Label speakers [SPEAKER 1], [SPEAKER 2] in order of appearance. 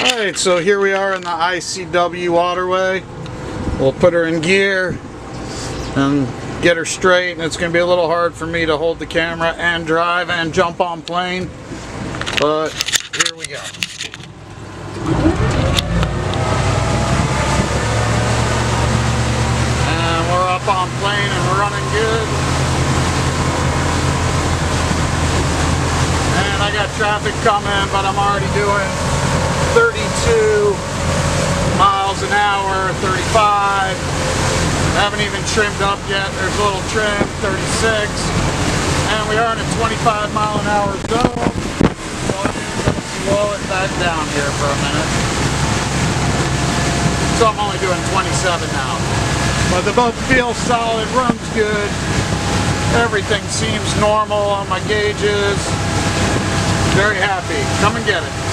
[SPEAKER 1] Alright, so here we are in the ICW waterway. We'll put her in gear and get her straight, and it's going to be a little hard for me to hold the camera and drive and jump on plane, but here we go. And we're up on plane and we're running good. And I got traffic coming, but I'm already doing 32 miles an hour, 35. Haven't even trimmed up yet. There's a little trim, 36. And we are in a 25 mile an hour zone. So I'm going to slow it back down here for a minute. So I'm only doing 27 now. But the boat feels solid, runs good. Everything seems normal on my gauges. Very happy. Come and get it.